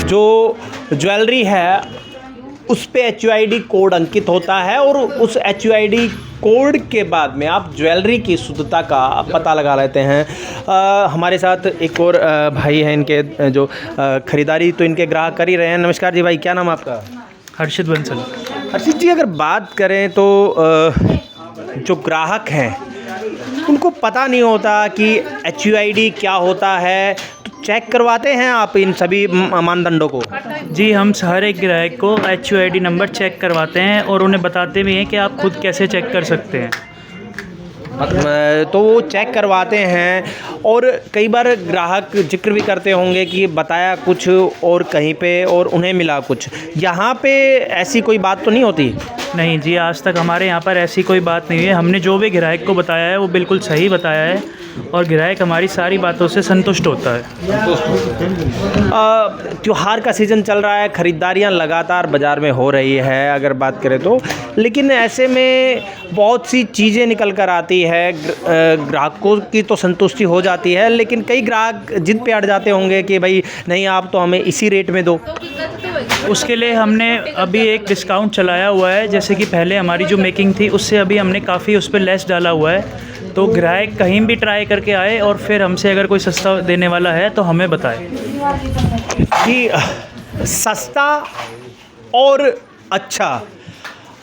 जो ज्वेलरी है उस पे HUID कोड अंकित होता है और उस HUID कोड के बाद में आप ज्वेलरी की शुद्धता का पता लगा लेते हैं। हमारे साथ एक और भाई हैं, इनके जो ख़रीदारी तो इनके ग्राहक कर ही रहे हैं। नमस्कार जी भाई, क्या नाम आपका? हर्षित बंसल। हर्षित जी, अगर बात करें तो जो ग्राहक हैं उनको पता नहीं होता कि HUID क्या होता है, तो चेक करवाते हैं आप इन सभी मानदंडों को? जी, हम हर एक ग्राहक को HUID नंबर चेक करवाते हैं और उन्हें बताते भी हैं कि आप खुद कैसे चेक कर सकते हैं। तो वो चेक करवाते हैं और कई बार ग्राहक जिक्र भी करते होंगे कि बताया कुछ और कहीं पे और उन्हें मिला कुछ। यहाँ पे ऐसी कोई बात तो नहीं होती? नहीं जी, आज तक हमारे यहाँ पर ऐसी कोई बात नहीं है। हमने जो भी ग्राहक को बताया है वो बिल्कुल सही बताया है और ग्राहक हमारी सारी बातों से संतुष्ट होता है। त्योहार का सीज़न चल रहा है, ख़रीदारियाँ लगातार बाज़ार में हो रही है अगर बात करें तो, लेकिन ऐसे में बहुत सी चीज़ें निकल कर आती है। ग्राहकों की तो संतुष्टि हो जाती है, लेकिन कई ग्राहक जिद पे अड़ जाते होंगे कि भाई नहीं, आप तो हमें इसी रेट में दो। उसके लिए हमने अभी एक डिस्काउंट चलाया हुआ है। जैसे कि पहले हमारी जो मेकिंग थी उससे अभी हमने काफ़ी उस पर लेस डाला हुआ है, तो ग्राहक कहीं भी ट्राई करके आए और फिर हमसे अगर कोई सस्ता देने वाला है तो हमें बताए कि सस्ता और अच्छा,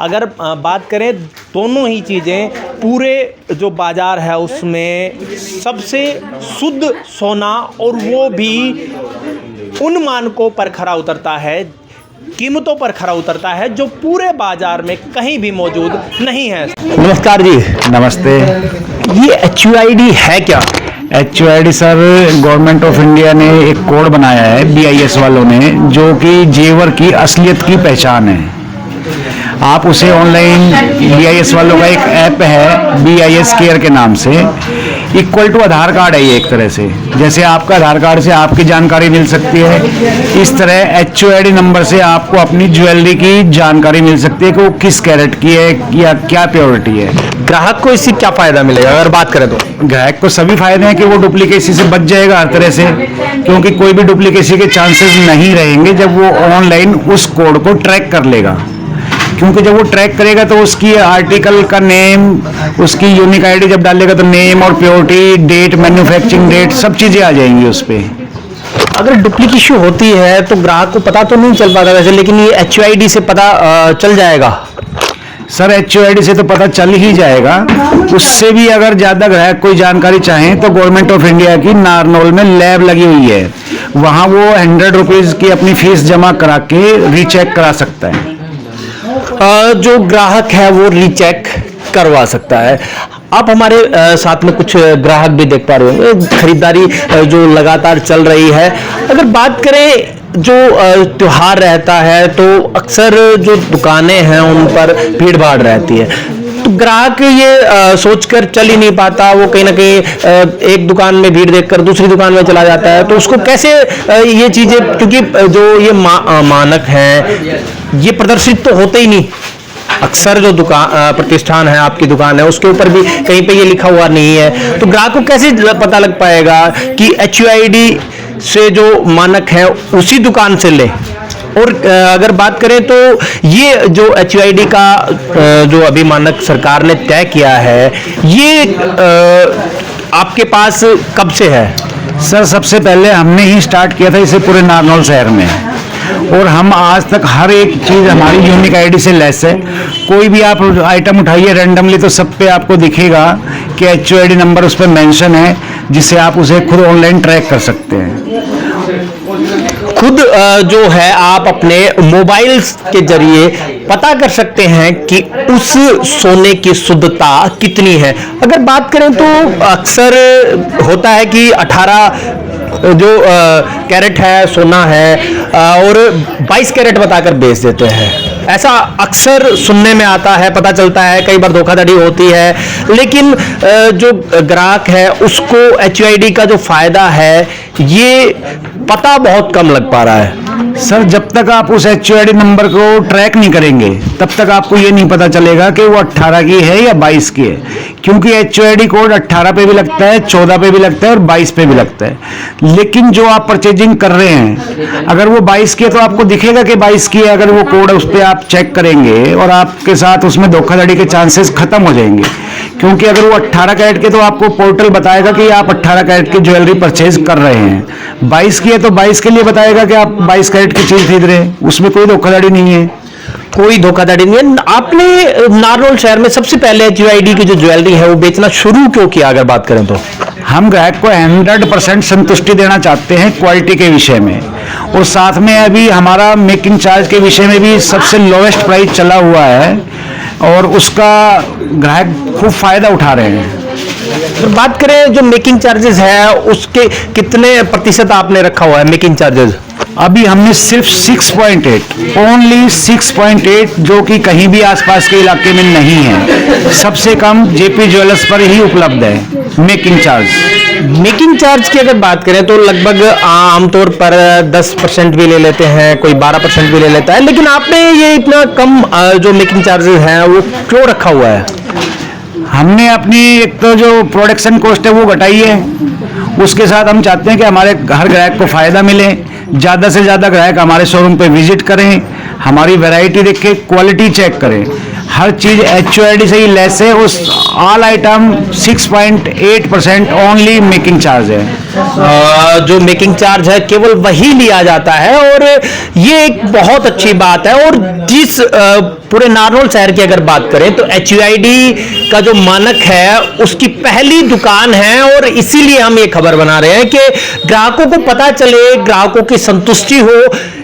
अगर बात करें दोनों ही चीज़ें, पूरे जो बाज़ार है उसमें सबसे शुद्ध सोना, और वो भी उन मानकों पर खरा उतरता है, कीमतों पर खरा उतरता है जो पूरे बाज़ार में कहीं भी मौजूद नहीं है। नमस्कार जी। नमस्ते। ये HUID है क्या? HUID sir, government of India ने एक कोड बनाया है BIS वालों ने, जो कि जेवर की असलियत की पहचान है। आप उसे ऑनलाइन, BIS वालों का एक ऐप है BIS केयर के नाम से, इक्वल टू आधार कार्ड है ये एक तरह से। जैसे आपका आधार कार्ड से आपकी जानकारी मिल सकती है, इस तरह HUID नंबर से आपको अपनी ज्वेलरी की जानकारी मिल सकती है कि वो किस कैरेट की है या क्या प्योरिटी है। ग्राहक को इससे क्या फ़ायदा मिलेगा अगर बात करें तो? ग्राहक को सभी फायदे हैं कि वो डुप्लीकेसी से बच जाएगा हर तरह से, क्योंकि कोई भी डुप्लीकेसी के चांसेस नहीं रहेंगे जब वो ऑनलाइन उस कोड को ट्रैक कर लेगा। क्योंकि जब वो ट्रैक करेगा तो उसकी आर्टिकल का नेम, उसकी यूनिक ID जब डालेगा तो नेम और प्योरिटी, डेट, मैन्युफैक्चरिंग डेट, सब चीज़ें आ जाएंगी उस पर। अगर डुप्लीकेशन होती है तो ग्राहक को पता तो नहीं चल पाता वैसे, लेकिन ये HUID से पता चल जाएगा? सर, HUID से तो पता चल ही जाएगा। उससे भी अगर ज़्यादा ग्राहक कोई जानकारी चाहें तो गवर्नमेंट ऑफ इंडिया की नारनौल में लैब लगी हुई है, वहाँ वो 100 रुपीज़ की अपनी फीस जमा करा के रीचेक करा सकता है। जो ग्राहक है वो रीचेक करवा सकता है। आप हमारे साथ में कुछ ग्राहक भी देख पा रहे होंगे, खरीदारी जो लगातार चल रही है। अगर बात करें जो त्योहार रहता है तो अक्सर जो दुकानें हैं उन पर भीड़ भाड़ रहती है, तो ग्राहक ये सोचकर चल ही नहीं पाता, वो कहीं ना कहीं एक दुकान में भीड़ देखकर दूसरी दुकान में चला जाता है। तो उसको कैसे ये चीज़ें, क्योंकि जो ये मानक हैं ये प्रदर्शित तो होते ही नहीं, अक्सर जो दुकान प्रतिष्ठान है, आपकी दुकान है, उसके ऊपर भी कहीं पे ये लिखा हुआ नहीं है, तो ग्राहक को कैसे पता लग पाएगा कि HUID से जो मानक है उसी दुकान से ले? और अगर बात करें तो ये जो HUID का जो अभी मानक सरकार ने तय किया है, ये आपके पास कब से है? सर, सबसे पहले हमने ही स्टार्ट किया था इसे पूरे नारनौल शहर में, और हम आज तक हर एक चीज़ हमारी यूनिक ID से लेस है। कोई भी आप आइटम उठाइए रैंडमली तो सब पे आपको दिखेगा कि HUID नंबर उस पर मेंशन है, जिससे आप उसे खुद ऑनलाइन ट्रैक कर सकते हैं। खुद जो है आप अपने मोबाइल के जरिए पता कर सकते हैं कि उस सोने की शुद्धता कितनी है। अगर बात करें तो अक्सर होता है कि 18 जो कैरेट है सोना है और 22 कैरेट बताकर बेच देते हैं। ऐसा अक्सर सुनने में आता है, पता चलता है, कई बार धोखाधड़ी होती है, लेकिन जो ग्राहक है उसको HUID का जो फायदा है ये पता बहुत कम लग पा रहा है। सर जब तक आप उस HUID नंबर को ट्रैक नहीं करेंगे तब तक आपको ये नहीं पता चलेगा कि वो 18 की है या 22 की है, क्योंकि HUID कोड 18 पे भी लगता है, 14 पे भी लगता है और 22 पे भी लगता है। लेकिन जो आप परचेजिंग कर रहे हैं अगर वो 22 की है तो आपको दिखेगा कि 22 की है, अगर वो कोड उस पर आप चेक करेंगे और आपके साथ उसमें धोखाधड़ी के चांसेस खत्म हो जाएंगे, क्योंकि अगर वो 18 कैरेट के तो आपको पोर्टल बताएगा कि आप 18 कैरेट की ज्वेलरी परचेज कर रहे हैं, 22 की है तो 22 के लिए बताएगा कि आप 22 कैरेट की चीज खरीद रहे हैं, उसमें कोई धोखाधड़ी नहीं है। कोई धोखाधड़ी नहीं है। आपने नारनौल शहर में सबसे पहले HUID की जो ज्वेलरी है वो बेचना शुरू क्यों किया, अगर बात करें तो? हम ग्राहक को 100% संतुष्टि देना चाहते हैं क्वालिटी के विषय में, और साथ में अभी हमारा मेकिंग चार्ज के विषय में भी सबसे लोवेस्ट प्राइस चला हुआ है और उसका ग्राहक खूब फायदा उठा रहे हैं। अगर बात करें जो मेकिंग चार्जेस है उसके कितने प्रतिशत आपने रखा हुआ है मेकिंग चार्जेस? अभी हमने सिर्फ 6.8 ओनली 6.8 जो कि कहीं भी आसपास के इलाके में नहीं है, सबसे कम JP ज्वेलर्स पर ही उपलब्ध है मेकिंग चार्ज। मेकिंग चार्ज की अगर बात करें तो लगभग आमतौर पर 10% भी ले लेते हैं, कोई 12% भी ले लेता है, लेकिन आपने ये इतना कम जो मेकिंग चार्जेस हैं वो क्यों रखा हुआ है? हमने अपनी एक तो जो प्रोडक्शन कॉस्ट है वो घटाई है, उसके साथ हम चाहते हैं कि हमारे हर ग्राहक को फायदा मिले, ज़्यादा से ज़्यादा ग्राहक हमारे शोरूम पे विजिट करें, हमारी वैरायटी देखें, क्वालिटी चेक करें, हर चीज़ HUID से ही लेस है, उस all item 6.8% only making charge है। जो मेकिंग चार्ज है केवल वही लिया जाता है और ये एक बहुत अच्छी बात है। और जिस पूरे नारनौल शहर की अगर बात करें तो HUID का जो मानक है उसकी पहली दुकान है और इसीलिए हम ये खबर बना रहे हैं कि ग्राहकों को पता चले, ग्राहकों की संतुष्टि हो,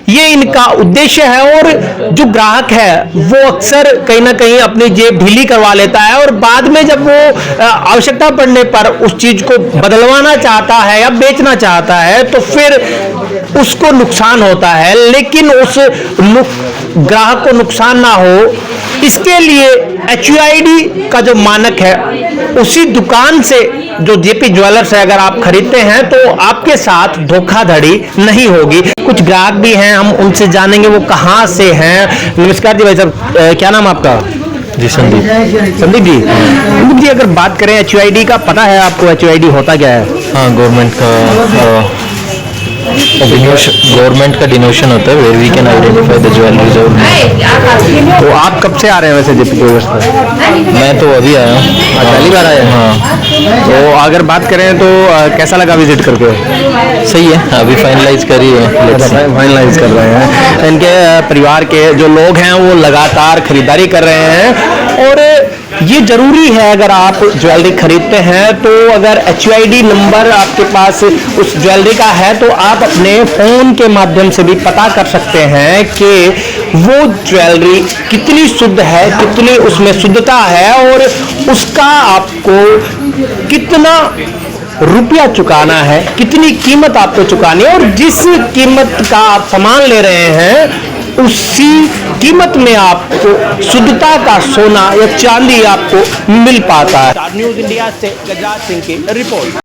ये इनका उद्देश्य है। और जो ग्राहक है वो अक्सर कहीं ना कहीं अपनी जेब ढीली करवा लेता है और बाद में जब वो आवश्यकता पड़ने पर उस चीज को बदलवाना चाहता है या बेचना चाहता है तो फिर उसको नुकसान होता है। लेकिन उस ग्राहक को नुकसान ना हो इसके लिए HUID का जो मानक है उसी दुकान से जो JP ज्वेलर्स है अगर आप खरीदते हैं तो आपके साथ धोखाधड़ी नहीं होगी। कुछ ग्राहक भी हैं, हम उनसे जानेंगे वो कहां से हैं। नमस्कार जी भाई साहब, क्या नाम आपका? जी संदीप संदीप जी, अगर बात करें HUID का, पता है आपको HUID होता क्या है? हाँ, गवर्नमेंट का डिनोशन होता है where we can identify the jewelleries और। तो आप कब से आ रहे हैं वैसे JP ज्वेलर्स पर? मैं तो अभी आया हूँ। पहली बार आए हैं? हाँ। तो अगर बात करें तो कैसा लगा विजिट करके? सही है, अभी फाइनलाइज कर ही है, फाइनलाइज कर रहे हैं। इनके परिवार के जो लोग हैं वो लगातार खरीदारी कर रहे हैं और ये जरूरी है अगर आप ज्वेलरी खरीदते हैं तो अगर HUID नंबर आपके पास उस ज्वेलरी का है तो आप अपने फोन के माध्यम से भी पता कर सकते हैं कि वो ज्वेलरी कितनी शुद्ध है, कितनी उसमें शुद्धता है और उसका आपको कितना रुपया चुकाना है, कितनी कीमत आपको चुकानी है और जिस कीमत का आप सामान ले रहे हैं उसी कीमत में आपको शुद्धता का सोना या चांदी आपको मिल पाता है। स्टार न्यूज़ इंडिया से गजराज सिंह की रिपोर्ट।